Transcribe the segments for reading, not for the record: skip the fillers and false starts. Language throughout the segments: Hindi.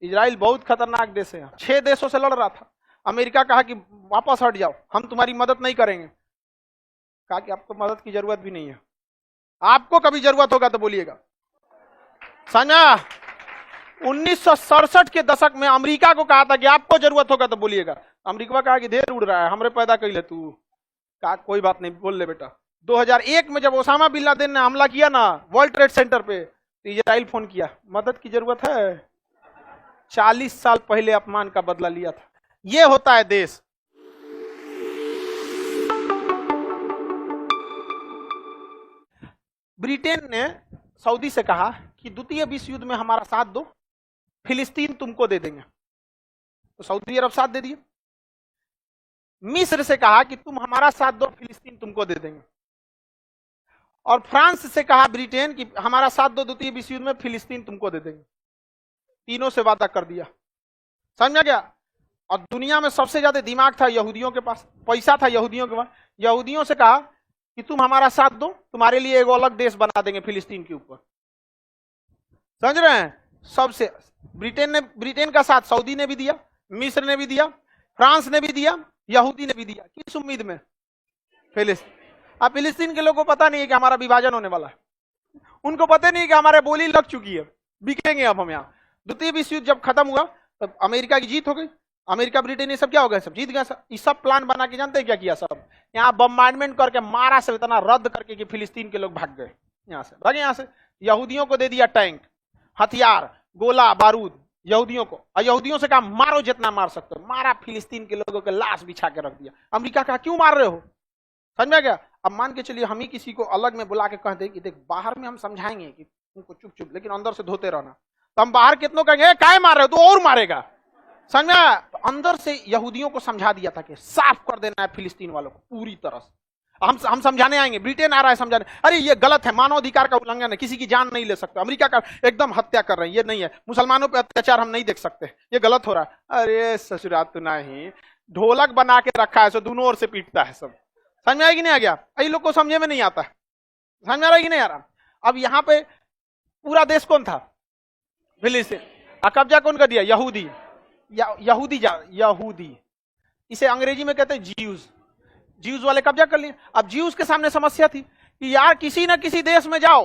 इजराइल बहुत खतरनाक देश है, 6 देशों से लड़ रहा था। अमेरिका कहा कि वापस हट जाओ, हम तुम्हारी मदद नहीं करेंगे। कहा कि आपको मदद की जरूरत भी नहीं है, आपको कभी जरूरत होगा तो बोलिएगा। समझा? 1967 के दशक में अमेरिका को कहा था कि आपको जरूरत होगा तो बोलिएगा। अमेरिका कहा कि ढेर उड़ रहा है, हमरे पैदा कर ले तू। कहा कोई बात नहीं, बोल ले बेटा। 2001 में जब ओसामा बिन लादेन ने हमला किया ना वर्ल्ड ट्रेड सेंटर पे, तो इजराइल फोन किया, मदद की जरूरत है। 40 साल पहले अपमान का बदला लिया था। ये होता है देश। ब्रिटेन ने सऊदी से कहा कि द्वितीय विश्व युद्ध में हमारा साथ दो, फिलिस्तीन तुमको दे देंगे। तो सऊदी अरब साथ दे दिए। मिस्र से कहा कि तुम हमारा साथ दो, फिलिस्तीन तुमको दे देंगे। और फ्रांस से कहा ब्रिटेन कि हमारा साथ दो, द्वितीय विश्व युद्ध में फिलिस्तीन तुमको दे देंगे। तीनों से वादा कर दिया। समझा गया? और दुनिया में सबसे ज्यादा दिमाग था यहूदियों के पास, पैसा था यहूदियों के पास। यहूदियों से कहा कि तुम हमारा साथ दो, तुम्हारे लिए एक अलग देश बना देंगे फिलिस्तीन के ऊपर। समझ रहे हैं? सबसे ब्रिटेन का साथ सऊदी ने भी दिया, मिस्र ने भी दिया, फ्रांस ने भी दिया, यहूदी ने भी दिया। किस उम्मीद में? फिलिस्तीन। अब फिलिस्तीन के लोगों को पता नहीं है कि हमारा विभाजन होने वाला है, उनको पता नहीं कि हमारे बोली लग चुकी है, बिकेंगे अब हम यहाँ। द्वितीय विश्व युद्ध जब खत्म हुआ तब अमेरिका की जीत हो गई। अमेरिका ब्रिटेन ये सब क्या हो गया, सब जीत गया। सब ये सब प्लान बना के जानते हैं क्या किया? सब यहाँ बम्बार्डमेंट करके मारा, सब इतना रद्द करके कि फिलिस्तीन के लोग भाग गए यहाँ से, भागे यहाँ से। यहूदियों को दे दिया टैंक, हथियार, गोला बारूद यहूदियों को, और यहूदियों से कहा मारो जितना मार सकते हो। मारा, फिलिस्तीन के लोगों के लाश बिछा के रख दिया। अमेरिका कहा क्यों मार रहे हो? समझ में गया? अब मान के चलिए हम ही किसी को अलग में बुला के कह दे कि देख बाहर में हम समझाएंगे कि तुमको चुप चुप, लेकिन अंदर से धोते रहना, तो हम बाहर कितनों कहेंगे काय मार रहे हो, तो और मारेगा। समझा? तो अंदर से यहूदियों को समझा दिया था कि साफ कर देना है फिलिस्तीन वालों को पूरी तरह से। हम समझाने आएंगे, ब्रिटेन आ रहा है समझाने, अरे ये गलत है, मानवाधिकार का उल्लंघन है, किसी की जान नहीं ले सकते। अमेरिका का एकदम हत्या कर रहे हैं, ये नहीं है। मुसलमानों पे अत्याचार हम नहीं देख सकते, ये गलत हो रहा है। अरे ससुरात तो नहीं, ढोलक बना के रखा है, सो दोनों ओर से पीटता है सब। समझ में आया कि नहीं आ गया? ये लोग को समझे में नहीं आता, समझ में आ रहा है कि नहीं आ रहा? अब यहाँ पे पूरा देश कौन था? फिलिस्तीन। कब्जा कौन कर दिया? यहूदी। यहूदी, इसे अंग्रेजी में कहते हैं ज्यूज। ज्यूज वाले कब्जा कर लिए। अब ज्यूज के सामने समस्या थी कि यार किसी ना किसी देश में जाओ,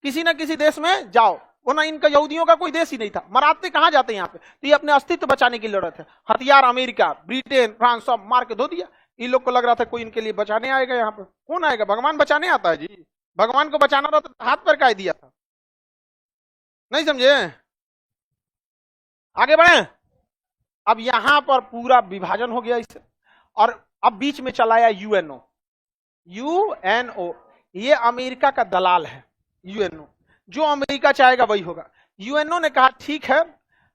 किसी ना किसी देश में जाओ, वरना इनका यहूदियों का कोई देश ही नहीं था। मराते कहां जाते यहाँ पे? तो ये अपने अस्तित्व बचाने की लड़त है। हथियार अमेरिका, ब्रिटेन, फ्रांस सब मार के धो दिया। इन लोग को लग रहा था कोई इनके लिए बचाने आएगा। यहाँ पे कौन आएगा? भगवान बचाने आता है जी। भगवान को बचाना था तो हाथ पर काहे दिया था? नहीं समझे? आगे बढ़े। अब यहां पर पूरा विभाजन हो गया इससे, और अब बीच में चलाया यूएनओ। यूएनओ ये अमेरिका का दलाल है। यूएनओ जो अमेरिका चाहेगा वही होगा। यूएनओ ने कहा ठीक है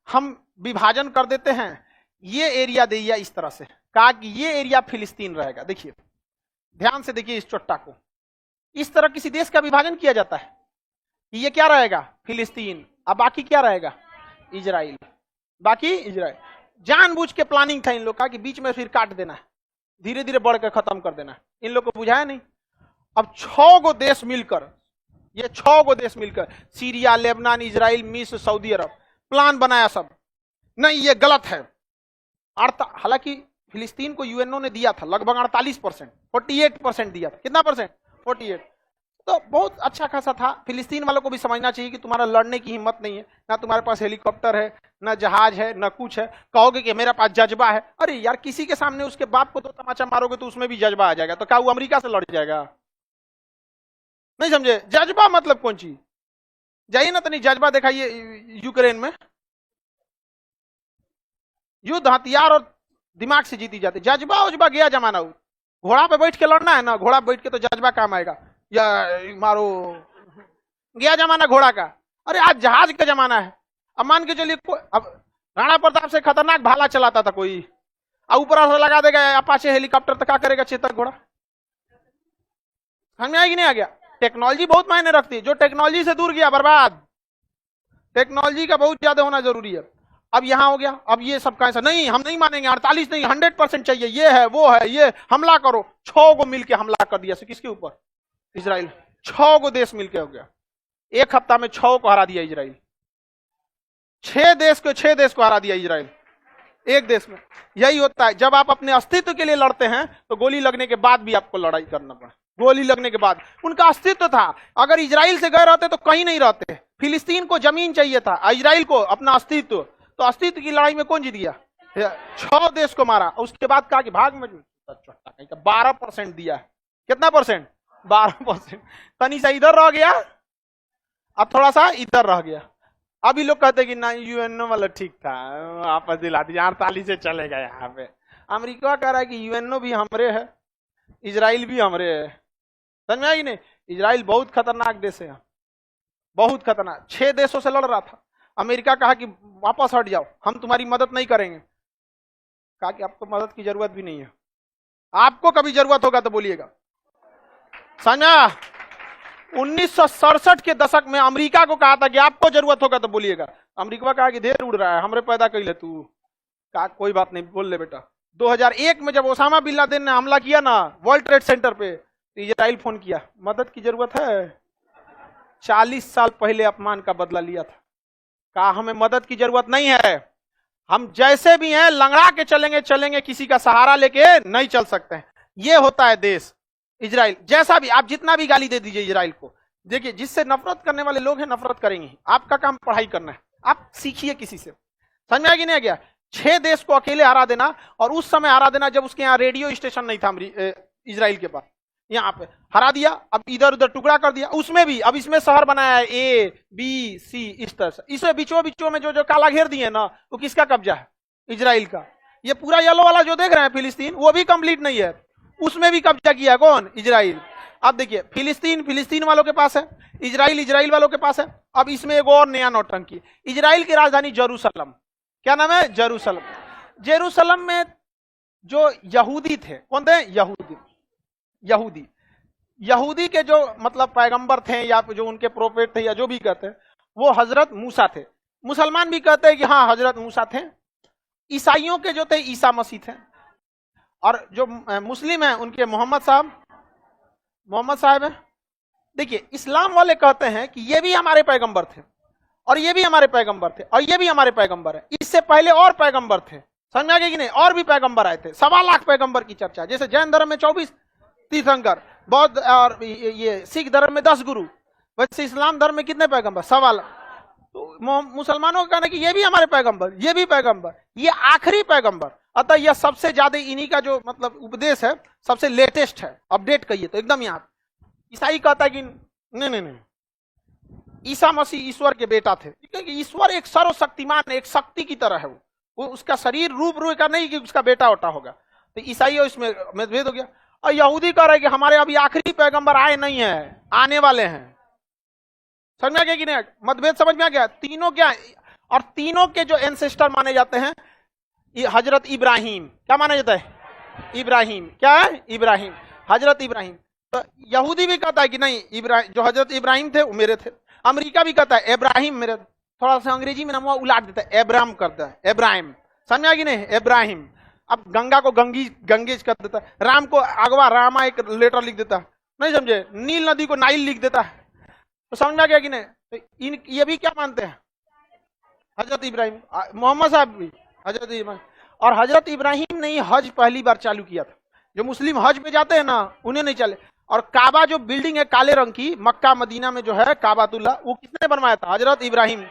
हम विभाजन कर देते हैं, ये एरिया दे दिया इस तरह से, कहा कि ये एरिया फिलिस्तीन रहेगा। देखिए ध्यान से देखिए इस चोट्टा को, इस तरह किसी देश का विभाजन किया जाता है कि ये क्या रहेगा? फिलिस्तीन। अब बाकी क्या रहेगा? इजराइल। बाकी इजराइल। जानबूझ के प्लानिंग था इन लोग का कि बीच में फिर काट देना है, धीरे धीरे बढ़ के खत्म कर देना है। इन लोग को बुझाया नहीं। अब 6 गो देश मिलकर, ये 6 गो देश मिलकर, सीरिया, लेबनान, इजराइल, मिस्र, सऊदी अरब, प्लान बनाया सब। नहीं ये गलत है। हालांकि फिलिस्तीन को यूएनओ ने दिया था लगभग 48%, 48% दिया था। कितना परसेंट? 48। तो बहुत अच्छा खासा था। फिलिस्तीन वालों को भी समझना चाहिए कि तुम्हारा लड़ने की हिम्मत नहीं है, ना तुम्हारे पास हेलीकॉप्टर है, ना जहाज है, ना कुछ है। कहोगे कि मेरे पास जज्बा है। अरे यार किसी के सामने उसके बाप को तो तमाचा मारोगे तो उसमें भी जज्बा आ जाएगा, तो क्या वो अमेरिका से लड़ जाएगा? नहीं समझे? जज्बा मतलब कौन चीज? जाइए ना, तो नहीं जज्बा दिखाइए यूक्रेन में। युद्ध हथियार और दिमाग से जीती जाती। जज्बा उजबा गया जमाना। घोड़ा पे बैठ के लड़ना है ना, घोड़ा बैठ के तो जज्बा काम आएगा, या मारो, गया जमाना घोड़ा का। अरे आज जहाज का जमाना है। अब मान के चलिए अब राणा प्रताप से खतरनाक भाला चलाता था कोई, अब ऊपर से लगा देगा अपाचे हेलीकॉप्टर, तो क्या करेगा चेतक घोड़ा? समझ में आएगी नहीं आ गया? टेक्नोलॉजी बहुत मायने रखती है। जो टेक्नोलॉजी से दूर गया बर्बाद। टेक्नोलॉजी का बहुत ज्यादा होना जरूरी है। अब यहां हो गया। अब ये सब कैसा नहीं, हम नहीं मानेंगे, 48 नहीं 100% चाहिए, ये है वो है, ये हमला करो। 6 गो मिलके हमला कर दिया। किसके ऊपर? इजराइल। 6 गो देश मिलके हो गया। एक हफ्ता में 6 को हरा दिया इजराइल। 6 देश को हरा दिया इजराइल एक देश में। यही होता है जब आप अपने अस्तित्व के लिए लड़ते हैं तो गोली लगने के बाद भी आपको लड़ाई करना पड़ा। गोली लगने के बाद उनका अस्तित्व था। अगर इजराइल से गए रहते तो कहीं नहीं रहते। फिलिस्तीन को जमीन चाहिए था, इजराइल को अपना अस्तित्व। तो अस्तित्व की लड़ाई में कौन जीत गया? 6 देश को मारा। उसके बाद कहा कि भाग में 12% दिया है। कितना परसेंट? 12%। तनी सा इधर रह गया, अब थोड़ा सा इधर रह गया। अभी लोग कहते कि ना यूएनओ वाला ठीक था, आपस दिला दिया, 48 से चलेगा। यहाँ पे अमेरिका कह रहा है कि यूएनओ भी हमरे है, इजराइल भी हमरे है। समझ में आई नहीं? इजराइल बहुत खतरनाक देश है, बहुत खतरनाक। 6 देशों से लड़ रहा था। अमेरिका कहा कि वापस हट जाओ, हम तुम्हारी मदद नहीं करेंगे। कहा कि आपको मदद की जरूरत भी नहीं है, आपको कभी जरूरत होगा तो बोलिएगा। समझा? 1967 के दशक में अमेरिका को कहा था कि आपको जरूरत होगा तो बोलिएगा। अमेरिका कहा कि ढेर उड़ रहा है, हमरे पैदा कर ले तू। कहा कोई बात नहीं, बोल ले बेटा। 2001 में जब ओसामा बिन लादेन ने हमला किया ना वर्ल्ड ट्रेड सेंटर पे, तो इजराइल फोन किया, मदद की जरूरत है। 40 साल पहले अपमान का बदला लिया था। कहा हमें मदद की जरूरत नहीं है, हम जैसे भी हैं लंगड़ा के चलेंगे, किसी का सहारा लेके नहीं चल सकते हैं। ये होता है देश इजराइल। जैसा भी आप जितना भी गाली दे दीजिए इजराइल को, देखिए जिससे नफरत करने वाले लोग हैं नफरत करेंगे। आपका काम पढ़ाई करना है, आप सीखिए किसी से। समझ में आ नहीं आ गया? 6 देश को अकेले हरा देना, और उस समय हरा देना जब उसके यहाँ रेडियो स्टेशन नहीं था इजराइल के पास। यहाँ पे हरा दिया, अब इधर उधर टुकड़ा कर दिया। उसमें भी अब इसमें शहर बनाया है A, B, C इस तरह से। इसमें बीचों में जो काला घेर दिए ना, वो किसका कब्जा है? इजराइल का। ये पूरा येलो वाला जो देख रहे हैं फिलिस्तीन, वो भी कंप्लीट नहीं है, उसमें भी कब्जा किया कौन? इजराइल। अब देखिए फिलिस्तीन वालों के पास है, इजराइल वालों के पास है। अब इसमें एक और नया नौटंकी। इजराइल की राजधानी जेरूशलम। क्या नाम है? जेरूशलम। जेरूशलम में जो यहूदी थे, कौन थे? यहूदी के जो मतलब पैगंबर थे या जो उनके प्रोफेट थे या जो भी कहते हैं, वो हजरत मूसा थे। मुसलमान भी कहते हैं कि हाँ हजरत मूसा थे। ईसाइयों के जो थे ईसा मसीह थे। और जो मुस्लिम हैं उनके मोहम्मद साहब है। देखिए इस्लाम वाले कहते हैं कि ये भी हमारे पैगंबर थे, और ये भी हमारे पैगंबर थे, और ये भी हमारे पैगंबर है। इससे पहले और पैगंबर थे। समझ में आ गया कि नहीं? और भी पैगंबर आए थे। 1.25 लाख पैगंबर की चर्चा। जैसे जैन धर्म में 24 तीर्थंकर, बौद्ध और ये सिख धर्म में 10 गुरु, वैसे इस्लाम धर्म में कितने पैगंबर? 1.25 लाख। तो मुसलमानों का कहना कि ये भी हमारे पैगंबर, ये भी पैगंबर, ये आखिरी पैगंबर। अतः यह सबसे ज्यादा इन्हीं का जो मतलब उपदेश है सबसे लेटेस्ट है, अपडेट कहिए तो एकदम यहाँ। ईसाई कहता है कि नहीं, ईसा मसीह ईश्वर के बेटा थे, क्योंकि ईश्वर एक सर्वशक्तिमान, एक शक्ति की तरह है। वो उसका शरीर रूप का नहीं कि उसका बेटा होता होगा। तो ईसाई इसमें मतभेद हो गया। और यहूदी कह रहे हैं कि हमारे अभी आखिरी पैगंबर आए नहीं है, आने वाले हैं। समझ में आ गया कि नहीं? मतभेद समझ में आ गया? तीनों क्या, और तीनों के जो एंसेस्टर माने जाते हैं हजरत इब्राहिम। क्या माना जाता है? इब्राहिम। क्या है? इब्राहिम, हजरत इब्राहिम। तो यहूदी भी कहता है कि नहीं, जो हजरत इब्राहिम थे वो मेरे थे। अमेरिका भी कहता है इब्राहिम मेरे। थोड़ा सा अंग्रेजी में नाम उलाट देता है, एब्राम करता है, इब्राहिम। समझ में आ गया नहीं? इब्राहिम। अब गंगा को गंगेज कर देता है, राम को अगवा रामा एक लेटर लिख देता है, नहीं समझे? नील नदी को नाइल लिख देता है। तो समझ में आ गया कि नहीं? तो ये भी क्या मानते हैं? हजरत इब्राहिम। मोहम्मद साहब भी हजरत इब्राहिम। और हजरत इब्राहिम ने हज पहली बार चालू किया था। जो मुस्लिम हज में जाते हैं ना, उन्हें नहीं चले। और काबा जो बिल्डिंग है काले रंग की, मक्का मदीना में जो है काबातुल्ला, वो किसने बनवाया था? हजरत इब्राहिम।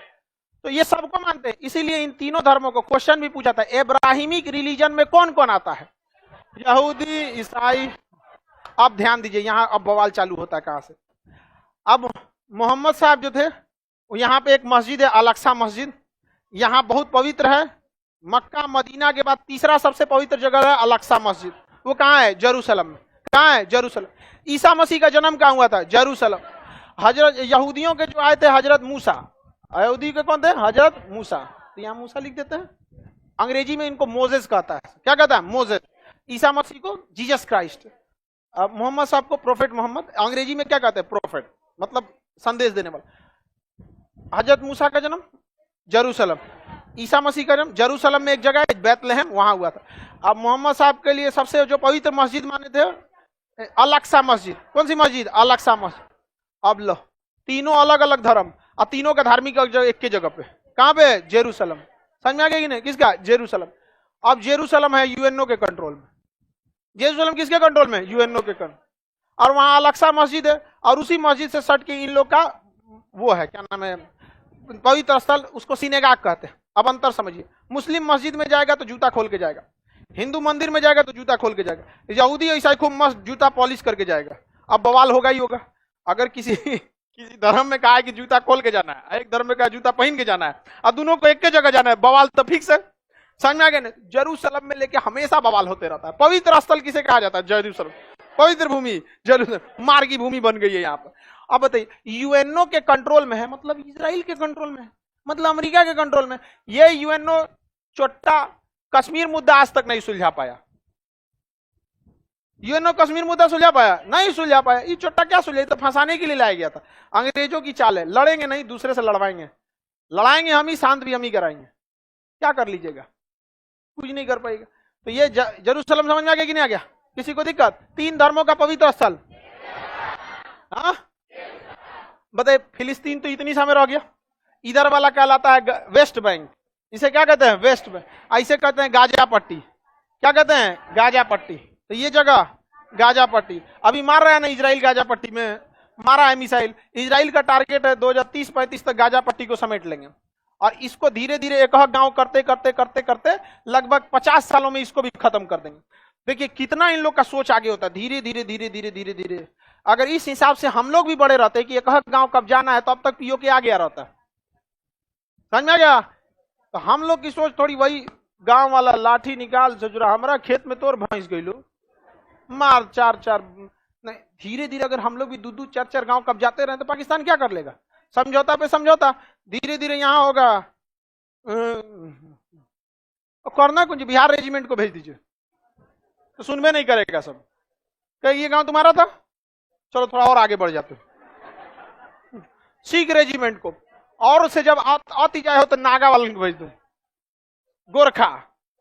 तो ये सबको मानते हैं। इसीलिए इन तीनों धर्मों को क्वेश्चन भी पूछा था, इब्राहिमिक रिलीजन में कौन कौन आता है? यहूदी, ईसाई। अब ध्यान दीजिए, यहाँ अब बवाल चालू होता है कहां से। अब मोहम्मद साहब जो थे, यहाँ पे एक मस्जिद है अल-अक्सा मस्जिद, यहाँ बहुत पवित्र है। मक्का मदीना के बाद तीसरा सबसे पवित्र जगह है अल-अक्सा मस्जिद। वो कहाँ है? जेरूशलम में। कहाँ है? जेरूशलम। ईसा मसीह का जन्म कहाँ हुआ था? जेरूशलम। हजरत यहूदियों के जो आए थे हजरत मूसा, यहूदी के कौन थे? हजरत मूसा। तो यहाँ मूसा लिख देते हैं। अंग्रेजी में इनको मोजेस कहता है। क्या कहता है? मोजेस। ईसा मसीह को जीसस क्राइस्ट। मोहम्मद साहब को प्रोफेट मोहम्मद। अंग्रेजी में क्या कहते हैं? प्रोफेट, मतलब संदेश देने वाला। हजरत मूसा का जन्म जेरूशलम, ईसा मसीह का जन्म जेरूशलम में एक जगह है बैतलहम, वहां हुआ था। अब मोहम्मद साहब के लिए सबसे जो पवित्र मस्जिद माने थे अल-अक्सा मस्जिद। कौन सी मस्जिद? अल-अक्सा मस्जिद। अब लो, तीनों अलग अलग धर्म और तीनों का धार्मिक एक की जगह पे। कहां पे? जेरूसलम। समझ में आ गया कि नहीं? किसका? जेरूसलम। अब जेरूसलम है यूएनओ के कंट्रोल में। जेरूसलम किसके कंट्रोल में? यूएनओ के कंट्रोल। और वहां अल-अक्सा मस्जिद है, और उसी मस्जिद से सट के इन लोग का वो है, क्या नाम है, पवित्र स्थल, उसको सिनेगाग कहते हैं। अब अंतर समझिए, मुस्लिम मस्जिद में जाएगा तो जूता खोल के जाएगा, हिंदू मंदिर में जाएगा तो जूता खोल के जाएगा, यहूदी ऐसा खूब मस्त जूता पॉलिश करके जाएगा। अब बवाल होगा ही होगा। अगर किसी किसी धर्म में कहा है कि जूता खोल के जाना है, एक धर्म में कहा जूता पहन के जाना है, और दोनों को एक जगह जाना है, बवाल तो फिक्स है। समझ में आ गया? जेरूसलम में लेके हमेशा बवाल होते रहता है। पवित्र स्थल किसे कहा जाता है? जेरूसलम, पवित्र भूमि जेरूसलम, मार की भूमि बन गई है यहाँ पर। अब बताइए, यूएनओ के कंट्रोल में है, मतलब इजराइल के कंट्रोल में है, मतलब अमेरिका के कंट्रोल में। ये यूएनओ चोट्टा कश्मीर मुद्दा आज तक नहीं सुलझा पाया। यूएनओ कश्मीर मुद्दा सुलझा पाया? नहीं सुलझा पाया। ये चोट्टा क्या सुलझा? तो फंसाने के लिए लाया गया था। अंग्रेजों की चाल है, लड़ेंगे नहीं, दूसरे से लड़वाएंगे, लड़ाएंगे हम ही, शांत भी हम ही कराएंगे। क्या कर लीजिएगा? कुछ नहीं कर पाएगा। तो ये जेरूसलम समझ में आ गया कि नहीं आ गया? किसी को दिक्कत? 3 धर्मों का पवित्र स्थल। हाँ बताइए, फिलिस्तीन तो इतनी समय रह गया। इधर वाला कहलाता है वेस्ट बैंक, इसे क्या कहते हैं? West Bank. ऐसे कहते हैं गाजा पट्टी। क्या कहते हैं? गाजा पट्टी। तो ये जगह गाजा पट्टी, अभी मार रहा है ना इजराइल, गाजा पट्टी में मारा है मिसाइल। इजराइल का टारगेट है 2030-35 तक गाजा पट्टी को समेट लेंगे, और इसको धीरे धीरे एक गांव करते करते करते करते लगभग 50 सालों में इसको भी खत्म कर देंगे। देखिए कितना इन लोग का सोच आगे होता है, धीरे धीरे धीरे धीरे धीरे धीरे। अगर इस हिसाब से हम लोग भी बड़े रहते कि एक गांव कब जाना है, तो अब तक पीओके आ गया रहता। समझ में आ गया? तो हम लोग की सोच थोड़ी वही गांव वाला लाठी निकाल सजुरा, हमारा खेत में तोड़ भैंस गईलो, मार 4-4। नहीं, धीरे धीरे अगर हम लोग भी 2-2 4-4 गांव कब जाते रहे तो पाकिस्तान क्या कर लेगा? समझौता पे समझौता, धीरे धीरे यहां होगा। करना कुछ, बिहार रेजिमेंट को भेज दीजिए, तो सुनबे नहीं करेगा सब। कहीं ये गांव तुम्हारा था, चलो थोड़ा और आगे बढ़ जाते। सिख रेजिमेंट को, और से जब आती जाए हो तो नागा वाले को भेज दो, गोरखा,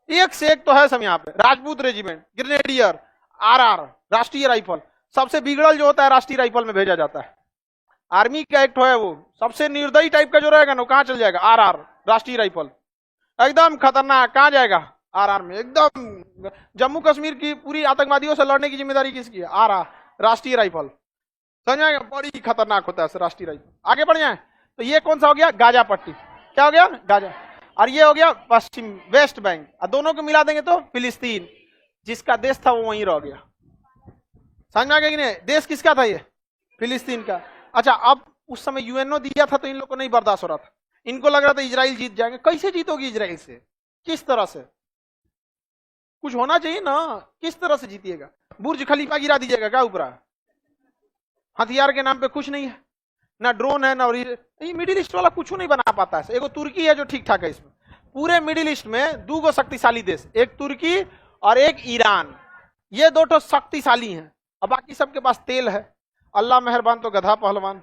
एक से एक तो है सब यहाँ पे। राजपूत रेजिमेंट, ग्रेनेडियर, आरआर, राष्ट्रीय राइफल, सबसे बिगड़ल जो होता है राष्ट्रीय राइफल में भेजा जाता है। आर्मी का एक्ट है वो, सबसे निर्दयी टाइप का जो रहेगा ना, कहां चल जाएगा? आरआर, राष्ट्रीय राइफल। एकदम खतरनाक, कहां जाएगा? आरआर में। एकदम जम्मू कश्मीर की पूरी आतंकवादियों से लड़ने की जिम्मेदारी किसकी है? आरआर, राष्ट्रीय राइफल। समझ आएगा? बड़ी खतरनाक होता है राष्ट्रीय राइफल। आगे बढ़ जाए तो ये कौन सा हो गया? गाजा पट्टी। क्या हो गया? गाजा। और ये हो गया पश्चिम, वेस्ट बैंक। और दोनों को मिला देंगे तो फिलिस्तीन, जिसका देश था वो वहीं रह गया। समझ में आ गया कि नहीं? देश किसका था? ये फिलिस्तीन का। अच्छा, अब उस समय यूएनओ दिया था तो इन लोग को नहीं बर्दाश्त हो रहा था, इनको लग रहा था इजराइल जीत जाएंगे। कैसे जीतोगी इजराइल से? किस तरह से? कुछ होना चाहिए ना, किस तरह से जीतिएगा? बुर्ज खलीफा गिरा दीजिएगा क्या ऊपर? हथियार के नाम पे कुछ नहीं है, ना ड्रोन है, ना ये मिडिल ईस्ट वाला कुछ नहीं बना पाता है। एगो तुर्की है जो ठीक ठाक है। इसमें पूरे मिडिल ईस्ट में 2 शक्तिशाली देश, एक तुर्की और एक ईरान, ये 2 शक्तिशाली हैं। अब बाकी सबके पास तेल है। अल्लाह मेहरबान तो गधा पहलवान।